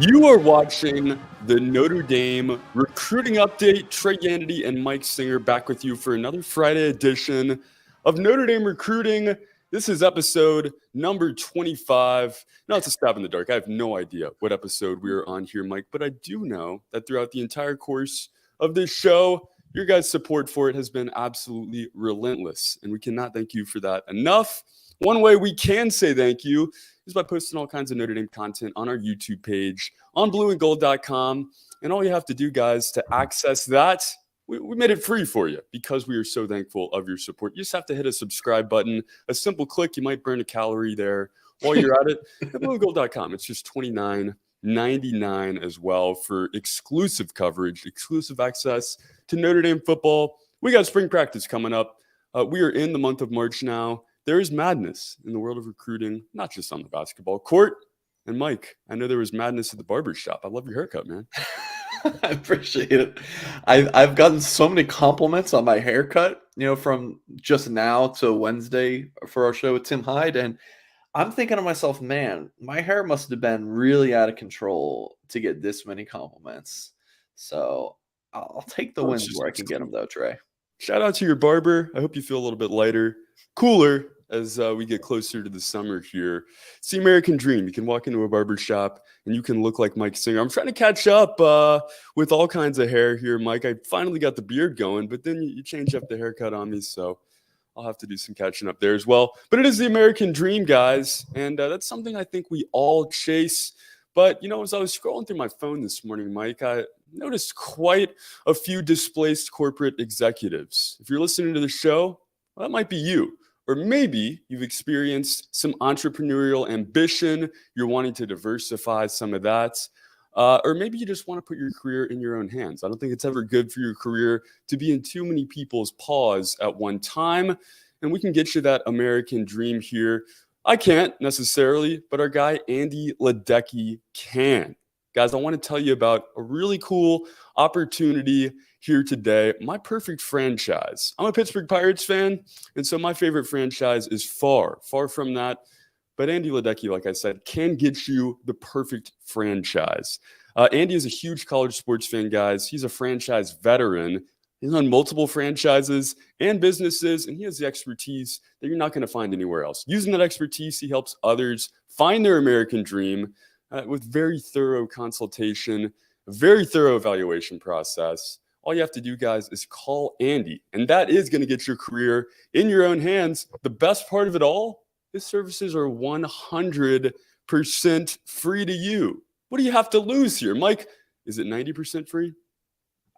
You are watching the Notre Dame recruiting update. Trey Ganity and Mike Singer back with you for another Friday edition of Notre Dame recruiting. This is episode number 25. Now it's a stab in the dark. I have no idea what episode we are on here, Mike, but I do know that throughout the entire course of this show, your guys' support for it has been absolutely relentless, and we cannot thank you for that enough. One way we can say thank you is by posting all kinds of Notre Dame content on our YouTube page, on blueandgold.com. And all you have to do, guys, to access that, we made it free for you because we are so thankful of your support. You just have to hit a subscribe button, a simple click. You might burn a calorie there while you're at it. At blueandgold.com, it's just $29.99 as well for exclusive coverage, exclusive access to Notre Dame football. We got spring practice coming up. We are in the month of March now. There is madness in the world of recruiting, not just on the basketball court. And Mike, I know there was madness at the barber shop. I love your haircut, man. I appreciate it. I've gotten so many compliments on my haircut, from just now to Wednesday for our show with Tim Hyde. And I'm thinking to myself, man, my hair must have been really out of control to get this many compliments. So I'll take the wins where I can get them, though, Trey. Shout out to your barber. I hope you feel a little bit lighter, cooler as we get closer to the summer here. It's the American dream. You can walk into a barber shop and you can look like Mike Singer. I'm trying to catch up with all kinds of hair here, Mike. I finally got the beard going, but then you changed up the haircut on me, so I'll have to do some catching up there as well. But it is the American dream, guys, and that's something I think we all chase. But, as I was scrolling through my phone this morning, Mike, I noticed quite a few displaced corporate executives. If you're listening to the show, well, that might be you. Or maybe you've experienced some entrepreneurial ambition. You're wanting to diversify some of that. Or maybe you just want to put your career in your own hands. I don't think it's ever good for your career to be in too many people's paws at one time. And we can get you that American dream here. I can't necessarily, but our guy Andy Ledecky can. Guys, I want to tell you about a really cool opportunity here today. My perfect franchise. I'm a Pittsburgh Pirates fan, and so my favorite franchise is far from that. But Andy Ledecky, like I said, can get you the perfect franchise. Andy is a huge college sports fan, guys. He's a franchise veteran. He's on multiple franchises and businesses, and he has the expertise that you're not going to find anywhere else. Using that expertise, he helps others find their American dream with very thorough consultation, a very thorough evaluation process. All you have to do, guys, is call Andy, and that is going to get your career in your own hands. The best part of it all, his services are 100% free to you. What do you have to lose here? Mike, is it 90% free?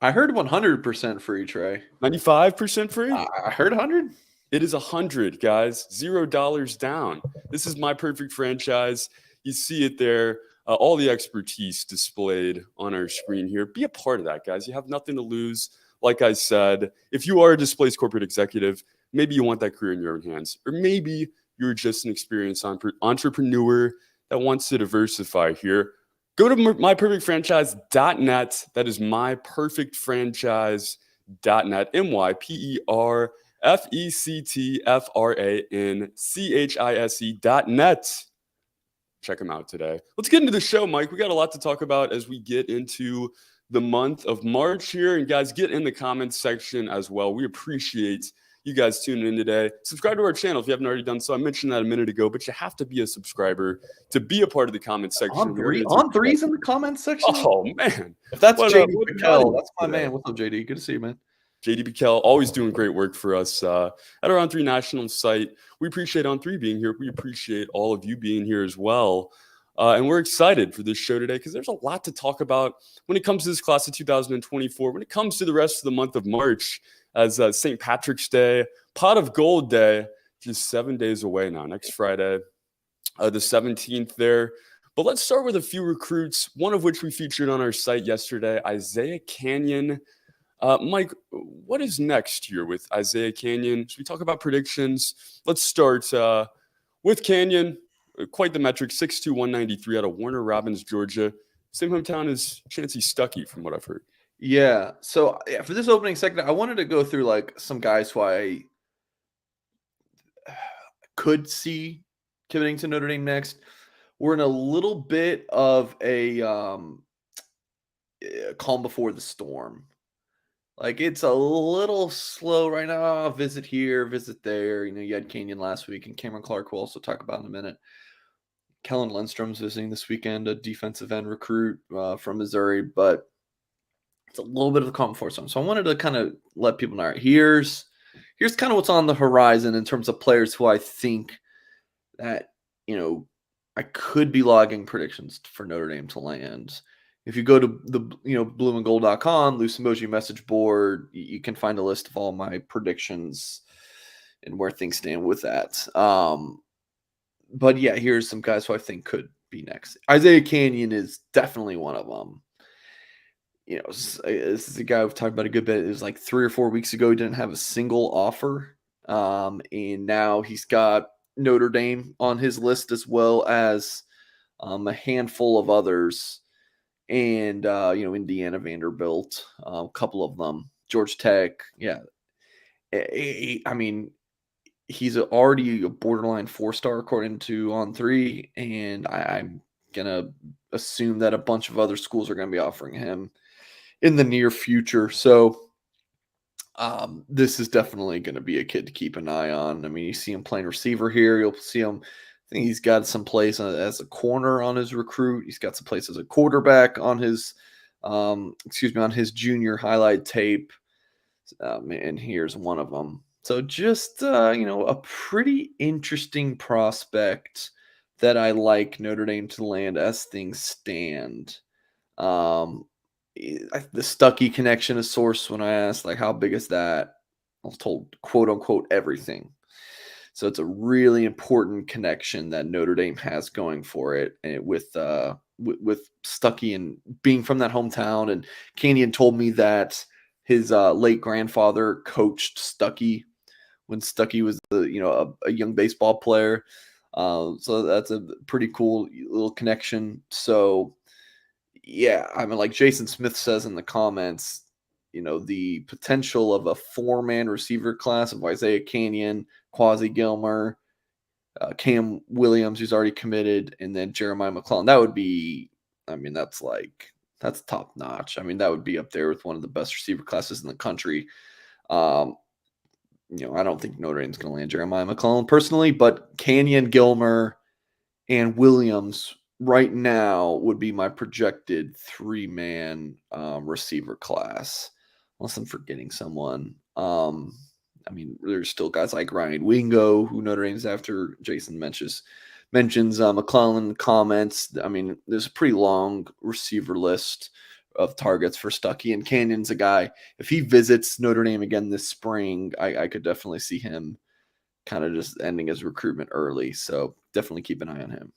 I heard 100% free, Trey. 95% free? I heard 100. It is 100, guys. $0 down. This is my perfect franchise. You see it there. All the expertise displayed on our screen here. Be a part of that, guys. You have nothing to lose. Like I said, if you are a displaced corporate executive, maybe you want that career in your own hands. Or maybe you're just an experienced entrepreneur that wants to diversify here. Go to myperfectfranchise.net. That is myperfectfranchise.net. myperfectfranchise.net. Check them out today. Let's get into the show, Mike. We got a lot to talk about as we get into the month of March here. And guys, get in the comments section as well. We appreciate you guys tuning in today. Subscribe to our channel if you haven't already done so. I mentioned that a minute ago, but you have to be a subscriber to be a part of the comment section. On threes in the comments section? Oh, man. If that's JD Piquel, that's my man. What's up, JD? Good to see you, man. JD Piquel, always doing great work for us at our On 3 National site. We appreciate On 3 being here. We appreciate all of you being here as well. And we're excited for this show today because there's a lot to talk about when it comes to this class of 2024, when it comes to the rest of the month of March as St. Patrick's Day, Pot of Gold Day, just 7 days away now, next Friday, the 17th there. But let's start with a few recruits, one of which we featured on our site yesterday, Isaiah Canion. Mike, what is next here with Isaiah Canion? Should we talk about predictions? Let's start with Canion. Quite the metric, 6'2", 193 out of Warner Robins, Georgia. Same hometown as Chancey Stuckey, from what I've heard. Yeah. So for this opening segment, I wanted to go through some guys who I could see committing to Notre Dame next. we're in a little bit of a calm before the storm. Like, it's a little slow right now. Visit here, visit there. You had Canion last week, and Cameron Clark, we'll also talk about in a minute. Kellen Lindstrom's visiting this weekend, a defensive end recruit from Missouri, but it's a little bit of a calm before storm. So I wanted to kind of let people know, all right, here's kind of what's on the horizon in terms of players who I think that, I could be logging predictions for Notre Dame to land. If you go to the blueandgold.com, loose emoji message board, you can find a list of all my predictions and where things stand with that. But yeah, here's some guys who I think could be next. Isaiah Canion is definitely one of them. This is a guy we've talked about a good bit. It was like 3 or 4 weeks ago. He didn't have a single offer. And now he's got Notre Dame on his list as well as a handful of others. And, Indiana, Vanderbilt, a couple of them, Georgia Tech. Yeah. I mean, he's already a borderline 4-star according to On3. And I'm going to assume that a bunch of other schools are going to be offering him in the near future. So this is definitely going to be a kid to keep an eye on. I mean, you see him playing receiver here. You'll see him. I think he's got some place as a corner on his recruit. He's got some place as a quarterback on his, on his junior highlight tape. And here's one of them. So just, a pretty interesting prospect that I like Notre Dame to land as things stand. The Stuckey connection is sourced when I asked, like, how big is that? I was told, quote unquote, everything. So it's a really important connection that Notre Dame has going for it, and with Stuckey and being from that hometown. And Canion told me that his late grandfather coached Stuckey when Stuckey was a young baseball player. So that's a pretty cool little connection. So yeah, I mean, like Jason Smith says in the comments, the potential of a 4-man receiver class of Isaiah Canion, Quasi Gilmer, Cam Williams, who's already committed, and then Jeremiah McClellan. That would be, that's top notch. I mean, that would be up there with one of the best receiver classes in the country. I don't think Notre Dame's going to land Jeremiah McClellan personally, but Canion, Gilmer, and Williams right now would be my projected 3-man receiver class, unless I'm forgetting someone. There's still guys like Ryan Wingo, who Notre Dame's after. Jason mentions McClellan in the comments. I mean, there's a pretty long receiver list of targets for Stuckey, and Canion's a guy. If he visits Notre Dame again this spring, I could definitely see him kind of just ending his recruitment early. So definitely keep an eye on him.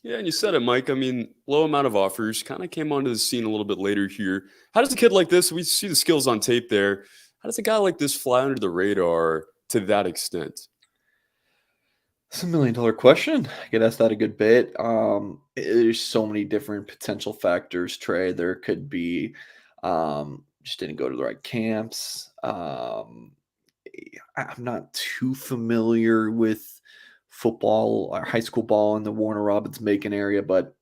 Yeah, and you said it, Mike. I mean, low amount of offers, kind of came onto the scene a little bit later here. How does a kid like this, we see the skills on tape there, how does a guy like this fly under the radar to that extent? It's $1 million question. I get asked that a good bit. There's so many different potential factors, Trey. There could be just didn't go to the right camps. I'm not too familiar with football or high school ball in the Warner Robins Macon area, but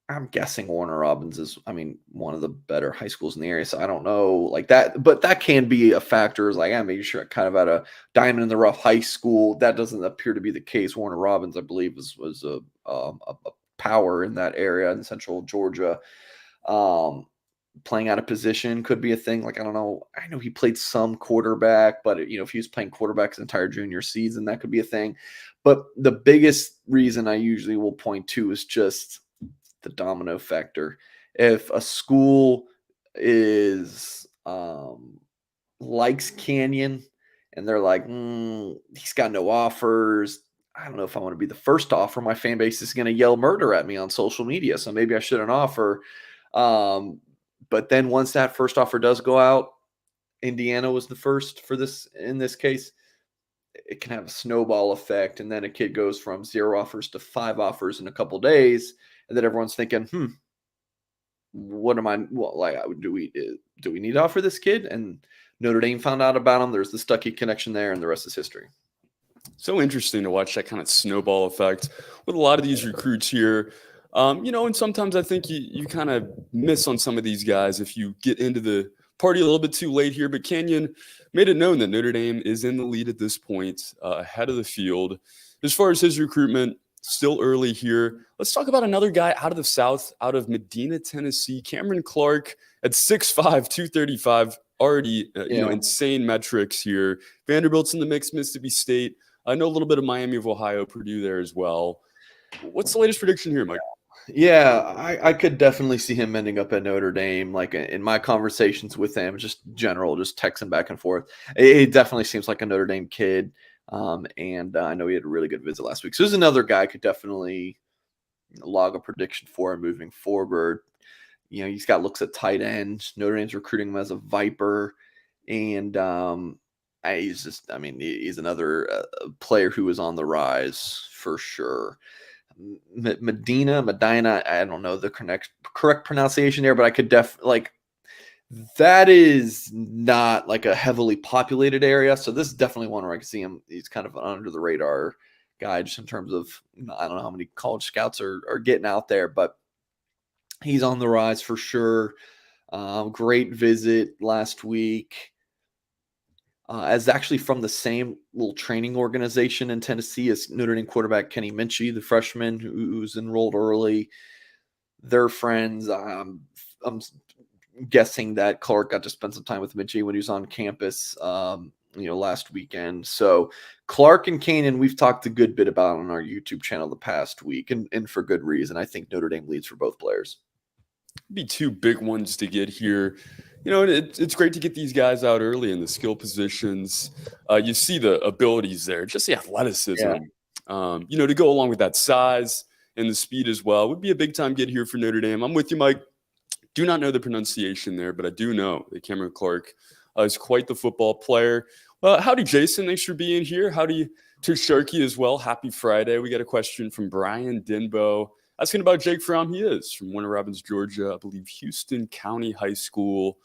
I'm guessing Warner Robins is, one of the better high schools in the area. So I don't know like that, but that can be a factor. Is like, I'm making sure kind of at a diamond in the rough high school. That doesn't appear to be the case. Warner Robins, I believe, was a power in that area in central Georgia. Playing out of position could be a thing. Like, I don't know. I know he played some quarterback, but if he was playing quarterback his entire junior season, that could be a thing. But the biggest reason I usually will point to is just the domino factor. If a school is likes Canion and they're like, he's got no offers, I don't know if I want to be the first offer. My fan base is going to yell murder at me on social media, so maybe I shouldn't offer. But then once that first offer does go out, Indiana was the first for this in this case. It can have a snowball effect, and then a kid goes from 0 offers to 5 offers in a couple days, and then everyone's thinking, what am I? Well, like, do we need to offer this kid? And Notre Dame found out about him. There's the Stuckey connection there, and the rest is history. So interesting to watch that kind of snowball effect with a lot of these recruits here. And sometimes I think you kind of miss on some of these guys if you get into the party a little bit too late here. But Canion made it known that Notre Dame is in the lead at this point, ahead of the field. As far as his recruitment, still early here. Let's talk about another guy out of the South, out of Medina, Tennessee, Cameron Clark at 6'5", 235. Already, Yeah. insane metrics here. Vanderbilt's in the mix, Mississippi State. I know a little bit of Miami of Ohio, Purdue there as well. What's the latest prediction here, Mike? Yeah, I could definitely see him ending up at Notre Dame. Like in my conversations with him, just general, just texting back and forth. It definitely seems like a Notre Dame kid. And I know he had a really good visit last week. So there's another guy I could definitely log a prediction for him moving forward. He's got looks at tight end. Notre Dame's recruiting him as a Viper. And he's another player who is on the rise for sure. Medina, I don't know the correct pronunciation there, but I could that is not like a heavily populated area. So this is definitely one where I can see him. He's kind of an under the radar guy just in terms of, I don't know how many college scouts are getting out there, but he's on the rise for sure. Great visit last week. As actually from the same little training organization in Tennessee as Notre Dame quarterback Kenny Minchie, the freshman who's enrolled early. They're friends. I'm guessing that Clark got to spend some time with Minchie when he was on campus, last weekend. So Clark and Canion, we've talked a good bit about on our YouTube channel the past week, and for good reason. I think Notre Dame leads for both players. Be two big ones to get here. It's great to get these guys out early in the skill positions. You see the abilities there, just the athleticism, to go along with that size and the speed as well. Would be a big time get here for Notre Dame. I'm with you, Mike. Do not know the pronunciation there, but I do know that Cameron Clark is quite the football player. Howdy, Jason. Thanks for being here. Howdy to Sharky as well. Happy Friday. We got a question from Brian Denbo asking about Jake Fromm. He is from Warner Robins, Georgia. I believe Houston County High School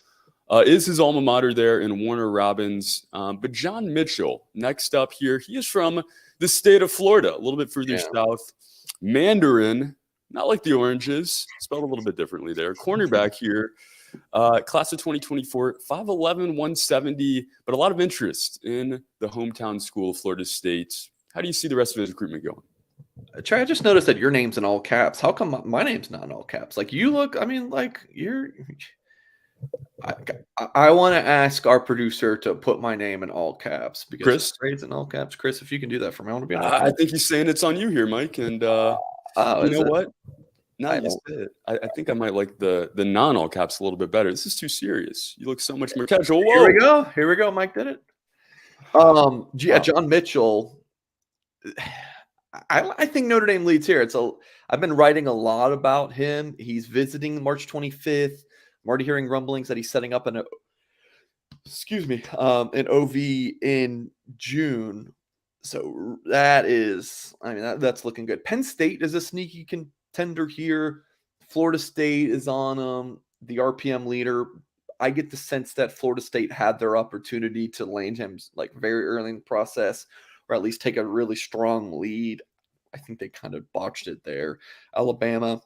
is his alma mater there in Warner Robins. But John Mitchell, next up here, he is from the state of Florida, a little bit further south. Mandarin, not like the Oranges, spelled a little bit differently there. Cornerback here, class of 2024, 5'11", 170, but a lot of interest in the hometown school of Florida State. How do you see the rest of his recruitment going? Trey, I just noticed that your name's in all caps. How come my name's not in all caps? Like you look, you're. I want to ask our producer to put my name in all caps because Chris, Trey's in all caps. Chris, if you can do that for me, I want to be in all I caps. think he's saying it's on you here, Mike. And you know what? Now you said it. I think I might like the non-all caps a little bit better. This is too serious. You look so much more casual. Whoa. Here we go. Mike did it. John Mitchell. I think Notre Dame leads here. I've been writing a lot about him. He's visiting March 25th. I'm already hearing rumblings that he's setting up an OV in June. So that's looking good. Penn State is a sneaky contender here. Florida State is on the RPM leader. I get the sense that Florida State had their opportunity to land him like very early in the process, or at least take a really strong lead. I think they kind of botched it there. Alabama,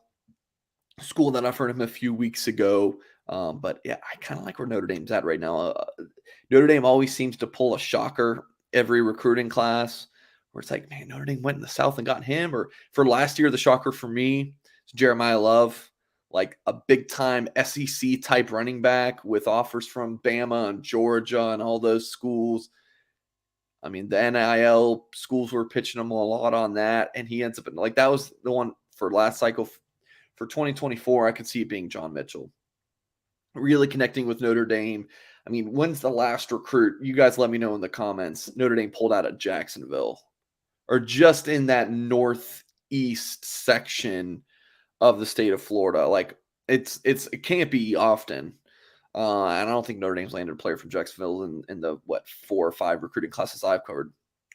school that offered him a few weeks ago. But yeah, I kind of like where Notre Dame's at right now. Notre Dame always seems to pull a shocker every recruiting class where it's like, man, Notre Dame went in the South and got him. Or for last year, the shocker for me is Jeremiah Love, like a big time SEC type running back with offers from Bama and Georgia and all those schools. I mean, the NIL schools were pitching him a lot on that, and he ends up in that was the one for last cycle for 2024. I could see it being John Mitchell. Really connecting with Notre Dame. I mean, when's the last recruit? You guys let me know in the comments. Notre Dame pulled out of Jacksonville or just in that northeast section of the state of Florida. Like it can't be often. And I don't think Notre Dame's landed a player from Jacksonville in the 4 or 5 recruiting classes I've covered.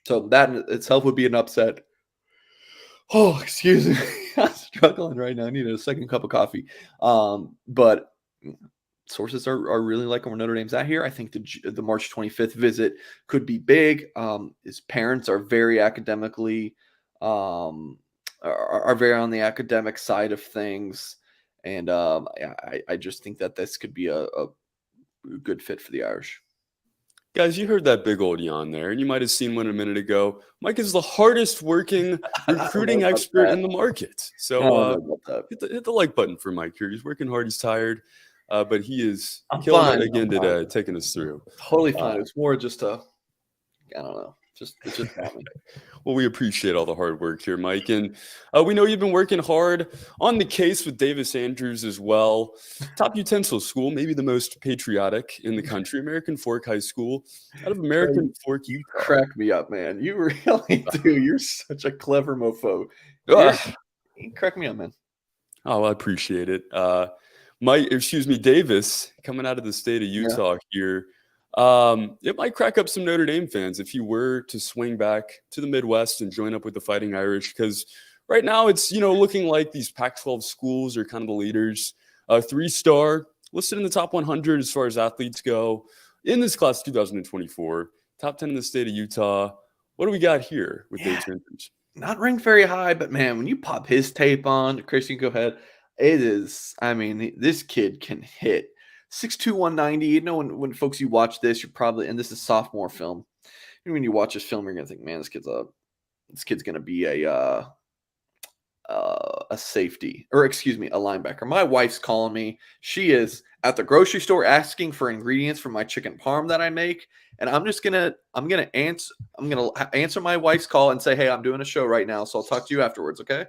So that in itself would be an upset. Oh, excuse me. I'm struggling right now. I need a second cup of coffee. But sources are really liking where Notre Dame's at here. I think the March 25th visit could be big. His parents are very academically, are very on the academic side of things. And I just think that this could be a good fit for the Irish. Guys, you heard that big old yawn there, and you might have seen one a minute ago. Mike is the hardest working I don't know recruiting about expert that. in the market. I don't know So about that. hit the like button for Mike here. He's working hard, he's tired, but he is I'm killing fine. it again I'm fine. today, taking us through. Totally fine. It's more just I don't know. It's just about me. Well, we appreciate all the hard work here, Mike. And we know you've been working hard on the case with Davis Andrews as well. Top utensil school, maybe the most patriotic in the country, American Fork High School out of American Fork, You Utah. crack me up, man. You really do. You're such a clever mofo. You crack me up, man. Oh, I appreciate it. Davis, coming out of the state of Utah here. It might crack up some Notre Dame fans if you were to swing back to the Midwest and join up with the Fighting Irish, because right now it's, looking like these Pac-12 schools are kind of the leaders. 3-star, listed in the top 100 as far as athletes go in this class 2024, top 10 in the state of Utah. What do we got here with Davis Andrews? Not ranked very high, but man, when you pop his tape on, Chris, you can go ahead. It is, this kid can hit. 6'2", 190. When folks, you watch this, you're probably, and this is sophomore film. And when you watch this film, you're gonna think, man, this kid's gonna be a safety, or excuse me, a linebacker. My wife's calling me. She is at the grocery store asking for ingredients for my chicken parm that I make, and I'm gonna answer my wife's call and say, hey, I'm doing a show right now, so I'll talk to you afterwards, okay?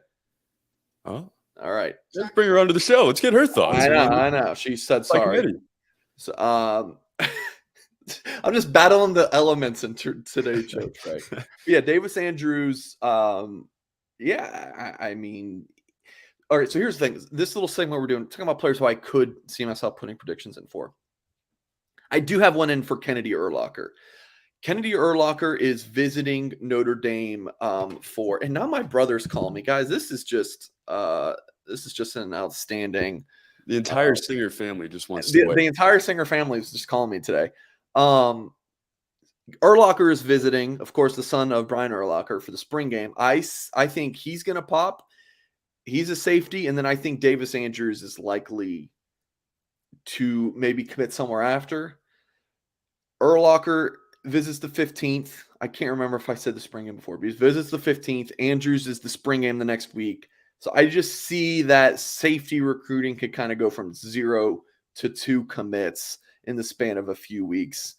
Oh, all right. Let's bring her onto the show. Let's get her thoughts. I know. She said sorry. So, I'm just battling the elements in today's show, right? But yeah, Davis Andrews. All right. So here's the thing. This little segment we're doing, talking about players who I could see myself putting predictions in for. I do have one in for Kennedy Urlacher. Kennedy Urlacher is visiting Notre Dame and now my brother's calling me, guys. This is just an outstanding. The entire Singer family just wants to the entire Singer family is just calling me today. Urlacher is visiting, of course, the son of Brian Urlacher for the spring game. I think he's going to pop. He's a safety, and then I think Davis Andrews is likely to maybe commit somewhere after. Urlacher visits the 15th. I can't remember if I said the spring game before, but he visits the 15th. Andrews is the spring game the next week. So I just see that safety recruiting could kind of go from 0 to 2 commits in the span of a few weeks.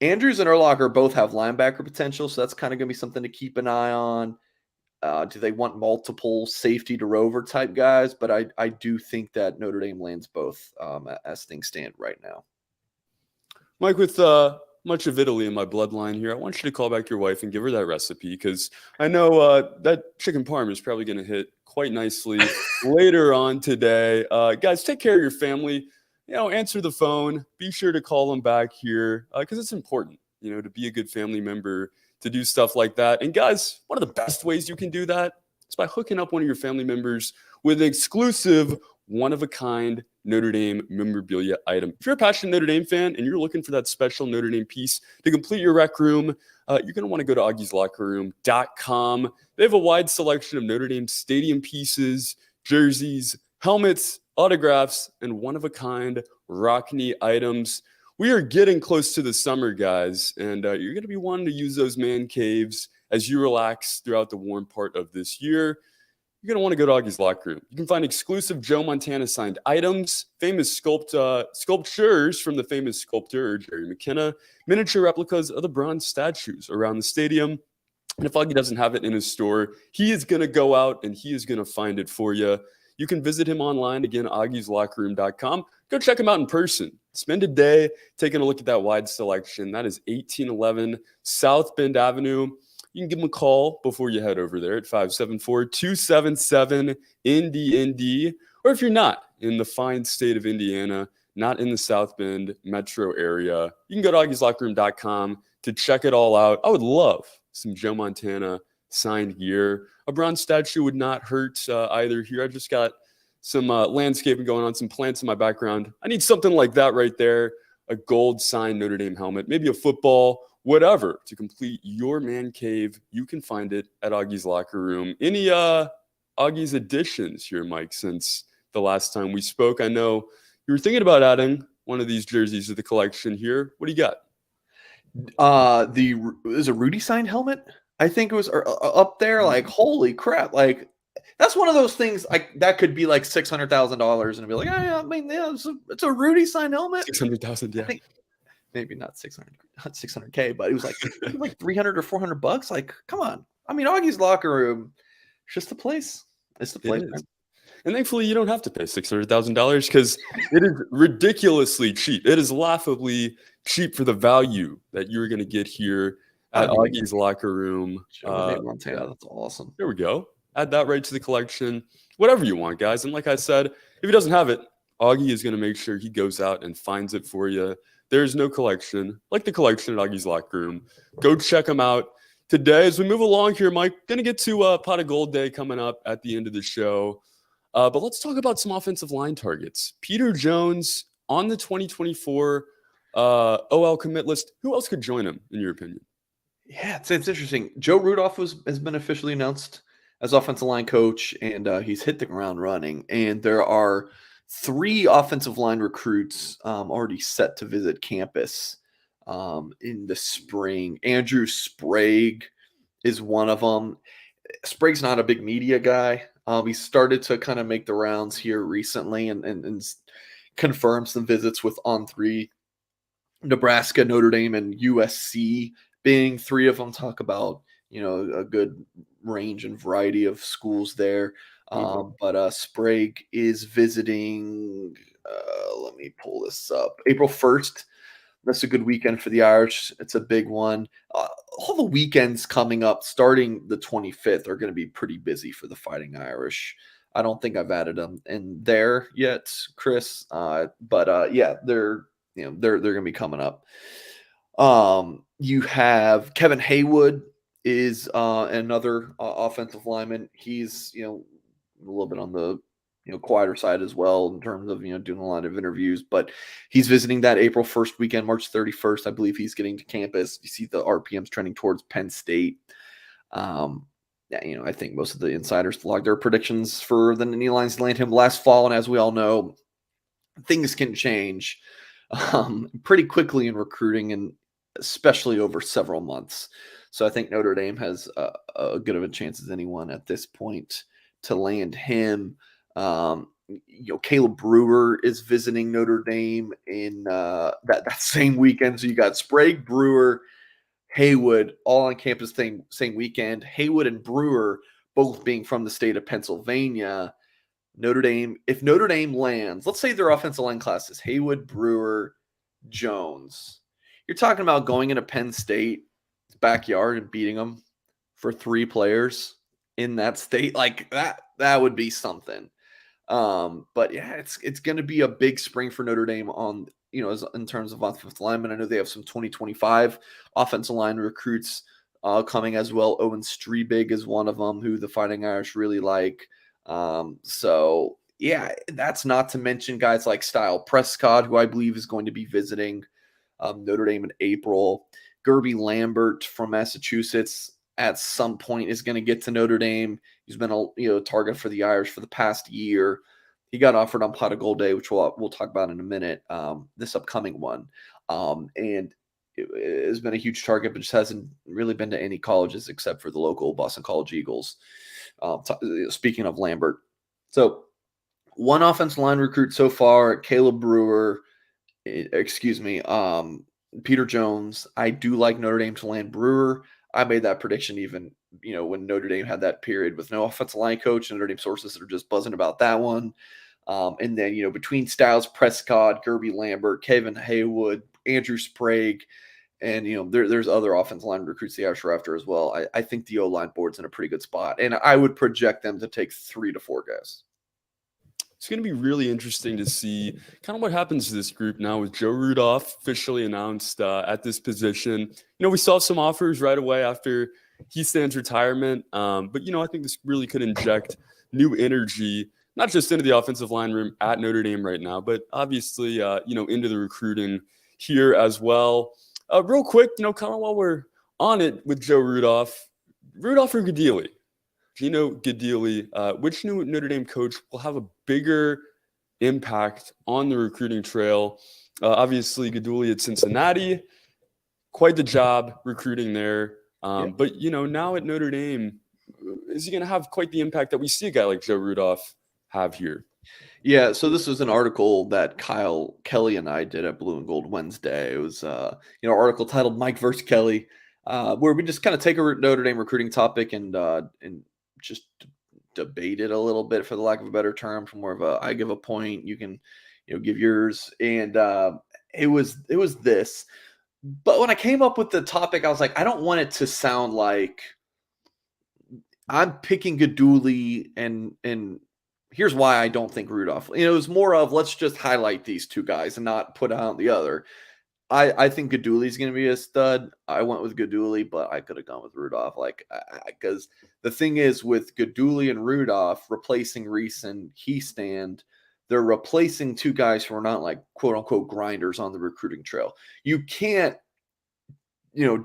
Andrews and Urlacher both have linebacker potential, so that's kind of going to be something to keep an eye on. Do they want multiple safety to rover type guys? But I do think that Notre Dame lands both as things stand right now. Mike, with much of Italy in my bloodline here, I want you to call back your wife and give her that recipe, because I know that chicken parm is probably going to hit quite nicely later on today. Guys, take care of your family. Answer the phone. Be sure to call them back here, because it's important, to be a good family member, to do stuff like that. And guys, one of the best ways you can do that is by hooking up one of your family members with an exclusive, one-of-a-kind Notre Dame memorabilia item. If you're a passionate Notre Dame fan and you're looking for that special Notre Dame piece to complete your rec room, you're going to want to go to augieslockerroom.com. They have a wide selection of Notre Dame stadium pieces, jerseys, helmets, autographs, and one-of-a-kind Rockney items. We are getting close to the summer, guys, and you're going to be wanting to use those man caves as you relax throughout the warm part of this year. You're going to want to go to Augie's Locker Room. You can find exclusive Joe Montana signed items, famous sculptures from the famous sculptor Jerry McKenna, miniature replicas of the bronze statues around the stadium. And if Augie doesn't have it in his store, he is going to go out and he is going to find it for you. You can visit him online, again, augieslockerroom.com. Go check him out in person. Spend a day taking a look at that wide selection. That is 1811 South Bend Avenue. You can give them a call before you head over there at 574-277-INDY. Or if you're not in the fine state of Indiana, not in the South Bend metro area, you can go to augieslockerroom.com to check it all out. I would love some Joe Montana signed gear. A bronze statue would not hurt either here. I just got some landscaping going on, some plants in my background. I need something like that right there. A gold signed Notre Dame helmet, maybe a football, whatever, to complete your man cave. You can find it at Augie's Locker Room. Any Augie's additions here, Mike, since the last time we spoke? I know you were thinking about adding one of these jerseys to the collection here. What do you got? Is a Rudy signed helmet? I think it was up there. Like, holy crap! Like, that's one of those things. Like, that could be like $600,000, and be like, yeah, I mean, yeah, it's a Rudy signed helmet. 600,000, yeah. I think maybe not 600K, but it was like 300 or $400. Like, come on! I mean, Augie's Locker Room, it's just the place. It's the place. Man. And thankfully, you don't have to pay $600,000 because it is ridiculously cheap. It is laughably cheap for the value that you're going to get here at Augie's Locker Room. That's awesome. There we go. Add that right to the collection. Whatever you want, guys. And like I said, if he doesn't have it, Augie is going to make sure he goes out and finds it for you. There's no collection like the collection at Augie's Locker Room. Go check them out. Today, as we move along here, Mike, going to get to Pot of Gold Day coming up at the end of the show. But let's talk about some offensive line targets. Peter Jones on the 2024 OL commit list. Who else could join him, in your opinion? Yeah, it's interesting. Joe Rudolph has been officially announced as offensive line coach, and he's hit the ground running. And there are 3 offensive line recruits already set to visit campus in the spring. Andrew Sprague is one of them. Sprague's not a big media guy. He started to kind of make the rounds here recently and confirm some visits with On3, Nebraska, Notre Dame, and USC being 3 of them. Talk about, a good range and variety of schools there. But Sprague is visiting, let me pull this up, April 1st. That's a good weekend for the Irish. It's a big one. All the weekends coming up, starting the 25th, are going to be pretty busy for the Fighting Irish. I don't think I've added them in there yet, Chris. But yeah, they're going to be coming up. You have Kevin Haywood is another offensive lineman. He's a little bit on the quieter side as well in terms of, doing a lot of interviews, but he's visiting that April 1st weekend, March 31st. I believe he's getting to campus. You see the RPMs trending towards Penn State. I think most of the insiders logged their predictions for the Nittany Lions to land him last fall. And as we all know, things can change pretty quickly in recruiting, and especially over several months. So I think Notre Dame has a good of a chance as anyone at this point to land him. Caleb Brewer is visiting Notre Dame in that same weekend. So you got Sprague, Brewer, Haywood all on campus same weekend. Haywood and Brewer both being from the state of Pennsylvania. Notre Dame, if Notre Dame lands, let's say their offensive line class is Haywood, Brewer, Jones. You're talking about going into Penn State's backyard and beating them for 3 players in that state. Like that would be something. But yeah, it's going to be a big spring for Notre Dame on, in terms of offensive linemen. I know they have some 2025 offensive line recruits coming as well. Owen Strebig is one of them who the Fighting Irish really like. So yeah, that's not to mention guys like Style Prescott, who I believe is going to be visiting Notre Dame in April. Gerby Lambert from Massachusetts at some point is going to get to Notre Dame. He's been a target for the Irish for the past year. He got offered on Pot of Gold Day, which we'll talk about in a minute, this upcoming one. And it has been a huge target, but just hasn't really been to any colleges except for the local Boston College Eagles. Speaking of Lambert. So one offensive line recruit so far, Caleb Brewer, Peter Jones. I do like Notre Dame to land Brewer. I made that prediction even, when Notre Dame had that period with no offensive line coach, and Notre Dame sources that are just buzzing about that one. And then, between Styles Prescott, Gerby Lambert, Kevin Haywood, Andrew Sprague, and, there's other offensive line recruits the Irish are after as well. I think the O-line board's in a pretty good spot, and I would project them to take 3 to 4 guys. It's going to be really interesting to see kind of what happens to this group now with Joe Rudolph officially announced at this position. We saw some offers right away after Heath Stan's retirement. But, I think this really could inject new energy not just into the offensive line room at Notre Dame right now, but obviously, into the recruiting here as well. Real quick, kind of while we're on it with Joe Rudolph or Gadili? Gino Gadili, which new Notre Dame coach will have a bigger impact on the recruiting trail? Obviously, Gaduli at Cincinnati, quite the job recruiting there. But, now at Notre Dame, is he going to have quite the impact that we see a guy like Joe Rudolph have here? Yeah, so this was an article that Kyle Kelly and I did at Blue and Gold Wednesday. It was, article titled "Mike versus Kelly," where we just kind of take a Notre Dame recruiting topic and just debate it a little bit, for the lack of a better term. From more of a, I give a point, you can, give yours, and it was this. But when I came up with the topic, I was like, I don't want it to sound like I'm picking Gaduli and here's why I don't think Rudolph. It was more of, let's just highlight these two guys and not put out the other. I think Gaduli's going to be a stud. I went with Gaduli, but I could have gone with Rudolph. Because the thing is, with Gaduli and Rudolph replacing Reese and Heastand, they're replacing two guys who are not like quote unquote grinders on the recruiting trail. You can't,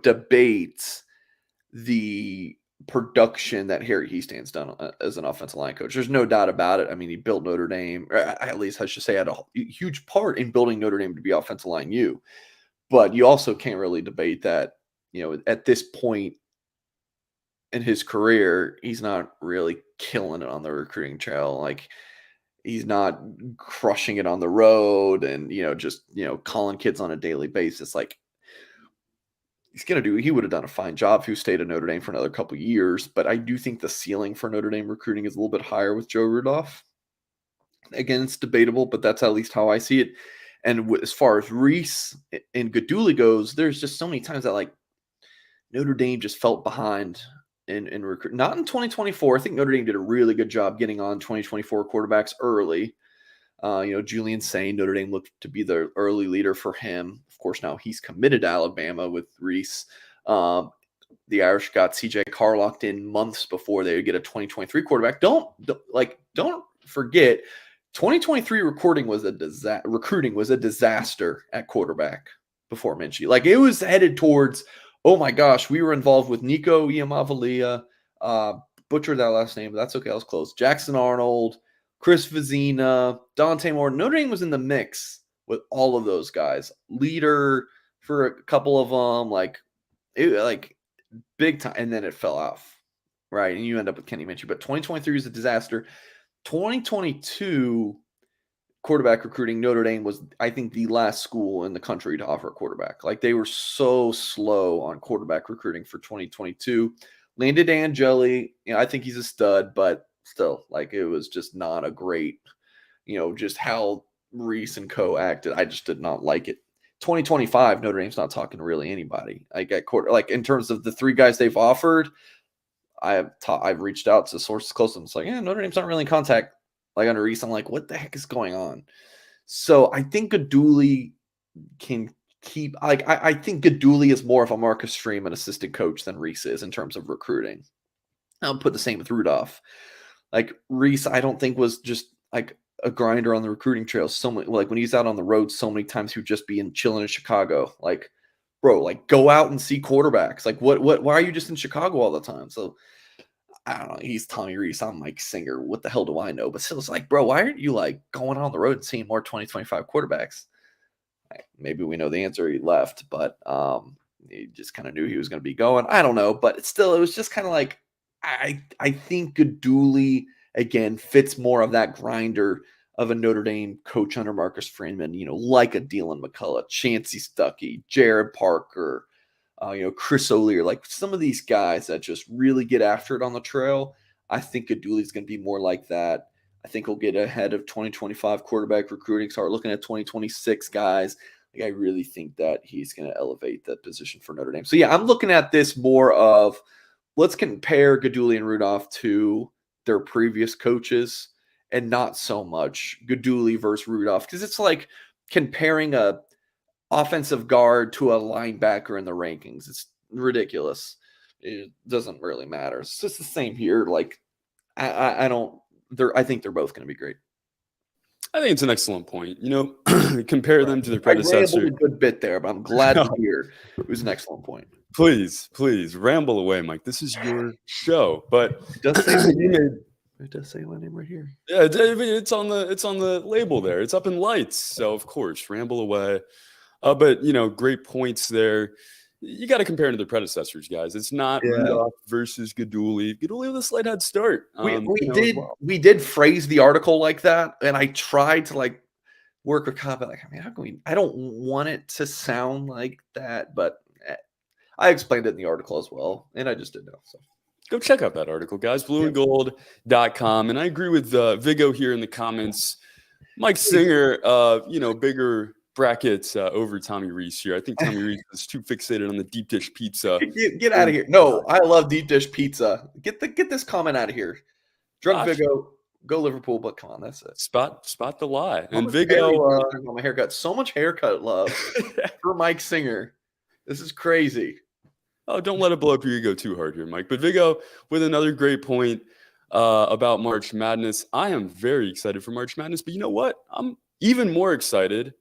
debate the production that Harry Heastand's done as an offensive line coach. There's no doubt about it. I mean, he built Notre Dame, or at least I should say, had a huge part in building Notre Dame to be offensive line U. But you also can't really debate that, at this point in his career, he's not really killing it on the recruiting trail. Like, he's not crushing it on the road and, just, calling kids on a daily basis. Like, he would have done a fine job if he stayed at Notre Dame for another couple of years. But I do think the ceiling for Notre Dame recruiting is a little bit higher with Joe Rudolph. Again, it's debatable, but that's at least how I see it. And as far as Reese and Gaduli goes, there's just so many times that, like, Notre Dame just felt behind in recruit. Not in 2024. I think Notre Dame did a really good job getting on 2024 quarterbacks early. Julian Sain, Notre Dame looked to be the early leader for him. Of course, now he's committed to Alabama with Reese. The Irish got CJ Carr locked in months before they would get a 2023 quarterback. Don't forget, 2023 recruiting was a disaster at quarterback before Minchie. Like, it was headed towards, oh my gosh, we were involved with Nico Iamavalia, butchered that last name, but that's okay, I was close. Jackson Arnold, Chris Vizina, Dante Moore. Notre Dame was in the mix with all of those guys. Leader for a couple of them, big time, and then it fell off, right? And you end up with Kenny Minchie. But 2023 was a disaster. 2022 quarterback recruiting, Notre Dame was, I think, the last school in the country to offer a quarterback. Like, they were so slow on quarterback recruiting for 2022. Landed Angeli, I think he's a stud, but still, like, it was just not a great, just how Reese and co acted. I just did not like it. 2025, Notre Dame's not talking to really anybody. In terms of the three guys they've offered, I've reached out to sources close to them. It's like, Notre Dame's not really in contact. Like, under Reese, I'm like, what the heck is going on? So I think Gaduli can keep. I think Gaduli is more of a Marcus Freeman assistant coach than Reese is in terms of recruiting. I'll put the same with Rudolph. Like, Reese, I don't think was just like a grinder on the recruiting trail. So many, like, when he's out on the road, so many times he would just be chilling in Chicago. Like, bro, like, go out and see quarterbacks. Like, what? Why are you just in Chicago all the time? So I don't know. He's Tommy Reese. I'm Mike Singer. What the hell do I know? But still, it's like, bro, why aren't you like going on the road and seeing more 2025 quarterbacks? Maybe we know the answer. He left, but he just kind of knew he was going to be going. I don't know, but still, it was just kind of like, I think Gaduli, again, fits more of that grinder of a Notre Dame coach under Marcus Freeman, like a Dylan McCullough, Chancey Stuckey, Jared Parker, Chris O'Leary, like some of these guys that just really get after it on the trail. I think Gaduli's going to be more like that. I think he'll get ahead of 2025 quarterback recruiting, start looking at 2026 guys. Like, I really think that he's going to elevate that position for Notre Dame. So, yeah, I'm looking at this more of, let's compare Gaduli and Rudolph to their previous coaches and not so much Gaduli versus Rudolph, because it's like comparing a offensive guard to a linebacker in the rankings. It's ridiculous. It doesn't really matter. It's just the same here. Like, I don't I think they're both going to be great. I think it's an excellent point. Compare them to their I rambled predecessor. a good bit there, but I'm glad to hear it was an excellent point. Please, please ramble away, Mike. This is your show. But It does say my you name. made It does say my name right here. yeah, it's on the label there. It's up in lights. So of course, ramble away. But great points there. You got to compare to the predecessors, guys. It's not Rudolph versus Gaduli. Gaduli with a slight head start. We did phrase the article like that, and I tried to work with Kyle, like, I mean, how can we? I don't want it to sound like that, but I explained it in the article as well, and I just didn't know. So go check out that article, guys. blueandgold.com. And I agree with Vigo here in the comments. Mike Singer, bigger brackets over Tommy Reese here. I think Tommy Reese is too fixated on the deep dish pizza. Get out of here. No, I love deep dish pizza. Get this comment out of here. Drunk Vigo, go Liverpool, but come on, that's it. Spot the lie. And Vigo, my haircut. So much haircut love for Mike Singer. This is crazy. Oh, don't let it blow up your ego too hard here, Mike. But Vigo with another great point about March Madness. I am very excited for March Madness, but you know what? I'm even more excited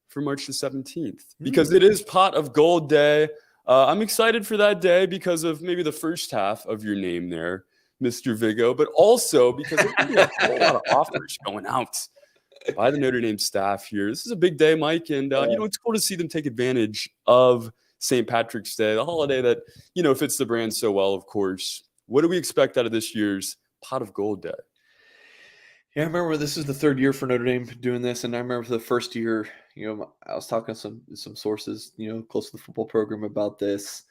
for March the 17th because it is Pot of Gold Day. I'm excited for that day because of maybe the first half of your name there, Mr. Vigo, but also because there's going to be a whole lot of offers going out by the Notre Dame staff here. This is a big day, Mike, and it's cool to see them take advantage of St. Patrick's Day, the holiday that fits the brand so well. Of course, what do we expect out of this year's Pot of Gold Day? Yeah, I remember this is the third year for Notre Dame doing this, and I remember for the first year, I was talking to some sources, close to the football program about this,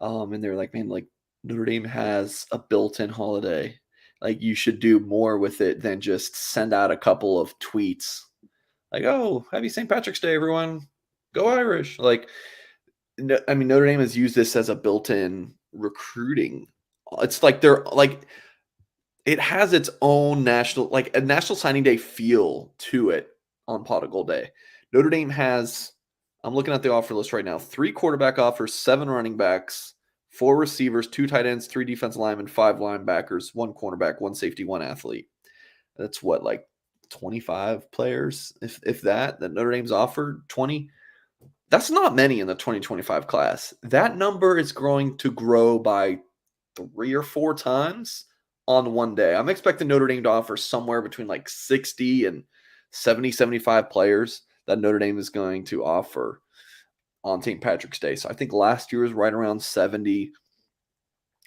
and they're like, man, like Notre Dame has a built-in holiday. Like you should do more with it than just send out a couple of tweets, like, "Oh, happy St. Patrick's Day, everyone! Go Irish!" Like, I mean, Notre Dame has used this as a built-in recruiting. It's like they're like. It has its own national signing day feel to it on Pot of Gold Day. Notre Dame has, I'm looking at the offer list right now, 3 quarterback offers, 7 running backs, 4 receivers, 2 tight ends, 3 defensive linemen, 5 linebackers, 1 cornerback, 1 safety, 1 athlete. That's what, like 25 players, if that Notre Dame's offered, 20. That's not many in the 2025 class. That number is going to grow by 3 or 4 times on one day. I'm expecting Notre Dame to offer somewhere between like 60 and 70, 75 players that Notre Dame is going to offer on St. Patrick's Day. So I think last year was right around 70.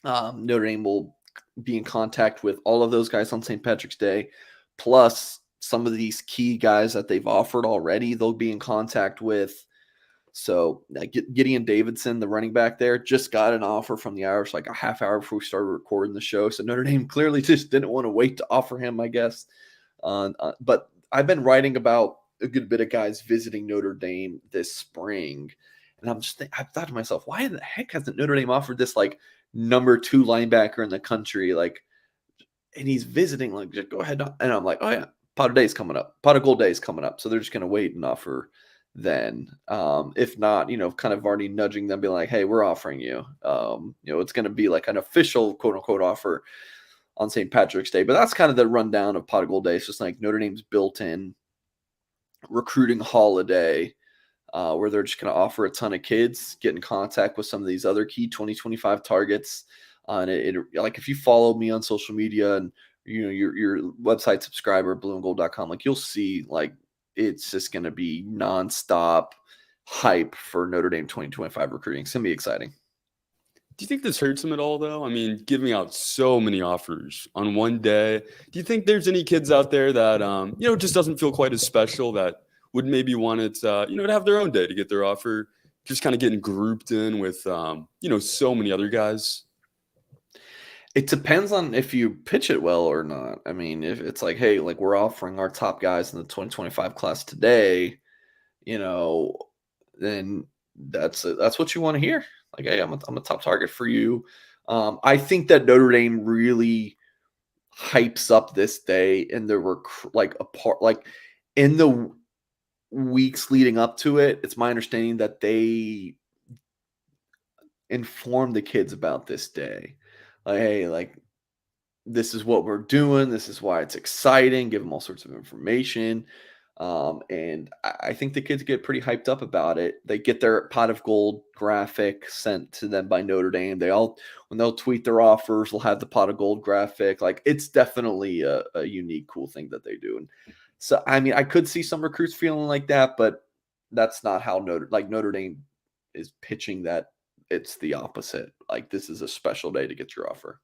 Notre Dame will be in contact with all of those guys on St. Patrick's Day, plus some of these key guys that they've offered already, they'll be in contact with. So Gideon Davidson, the running back there, just got an offer from the Irish like a half hour before we started recording the show. So Notre Dame clearly just didn't want to wait to offer him, I guess. But I've been writing about a good bit of guys visiting Notre Dame this spring. And I've thought to myself, why the heck hasn't Notre Dame offered this like number 2 linebacker in the country? Like, and he's visiting, like, just go ahead. And I'm like, oh yeah, Pot of Day's coming up. Pot of Gold Day's coming up. So they're just going to wait and offer then. If not, kind of already nudging them, be like, hey, we're offering you. It's going to be like an official quote unquote offer on St. Patrick's Day. But that's kind of the rundown of Pot of Gold Day. It's just like Notre Dame's built-in recruiting holiday where they're just going to offer a ton of kids, get in contact with some of these other key 2025 targets. And it like if you follow me on social media and your website subscriber, blueandgold.com, like you'll see like it's just going to be nonstop hype for Notre Dame 2025 recruiting. It's going to be exciting. Do you think this hurts them at all, though? I mean, giving out so many offers on one day. Do you think there's any kids out there that, just doesn't feel quite as special that would maybe want it, to have their own day to get their offer, just kind of getting grouped in with, so many other guys? It depends on if you pitch it well or not. I mean, if it's like, hey, like we're offering our top guys in the 2025 class today, then that's what you want to hear. Like, hey, I'm a top target for you. I think that Notre Dame really hypes up this day in the in the weeks leading up to it. It's my understanding that they inform the kids about this day. Like, hey, like this is what we're doing. This is why it's exciting. Give them all sorts of information. And I think the kids get pretty hyped up about it. They get their pot of gold graphic sent to them by Notre Dame. When they'll tweet their offers, they'll have the pot of gold graphic. Like, it's definitely a unique, cool thing that they do. And so, I mean, I could see some recruits feeling like that, but that's not how Notre Dame is pitching that. It's the opposite. Like, this is a special day to get your offer.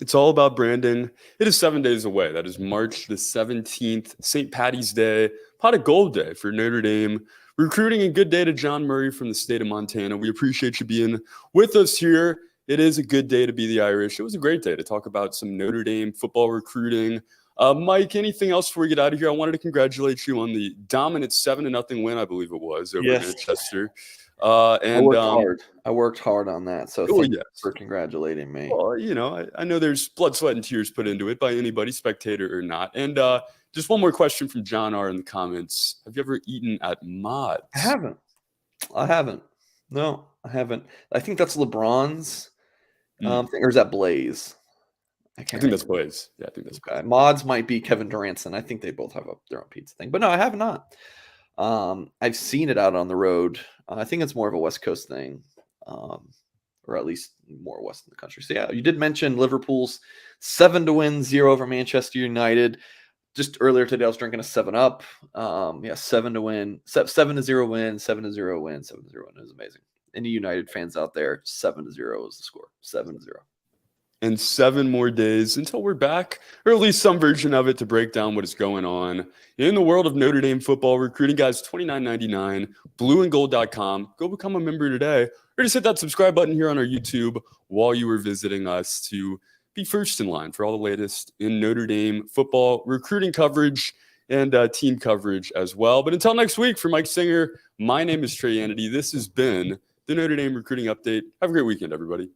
It's all about branding. It is 7 days away. That is March the 17th, St. Patty's Day, Pot of Gold Day for Notre Dame. Recruiting, a good day to John Murray from the state of Montana. We appreciate you being with us here. It is a good day to be the Irish. It was a great day to talk about some Notre Dame football recruiting. Mike, anything else before we get out of here? I wanted to congratulate you on the dominant 7-0 win, I believe it was, over Manchester. I worked hard on that. So thank you for congratulating me. Well, you know, I know there's blood, sweat, and tears put into it by anybody, spectator or not. And just one more question from John R. in the comments. Have you ever eaten at Mods? I haven't. No, I haven't. I think that's LeBron's thing, or is that Blaze? I think that's Blaze. Yeah, I think that's okay. Mods might be Kevin Durant's, and I think they both have their own pizza thing. But no, I have not. I've seen it out on the road. I think it's more of a West Coast thing, or at least more west in the country. So yeah, you did mention Liverpool's 7-0 0 over Manchester United. Just earlier today, I was drinking a 7-Up. 7-0 win, 7-0 win, 7-0 win, 7-0 win. It was amazing. Any United fans out there, 7-0 is the score. 7-0. And 7 more days until we're back, or at least some version of it, to break down what is going on in the world of Notre Dame football recruiting. Guys, $29.99, blueandgold.com. Go become a member today, or just hit that subscribe button here on our YouTube while you were visiting us to be first in line for all the latest in Notre Dame football recruiting coverage and team coverage as well. But until next week, for Mike Singer, my name is Trey Anity. This has been the Notre Dame Recruiting Update. Have a great weekend, everybody.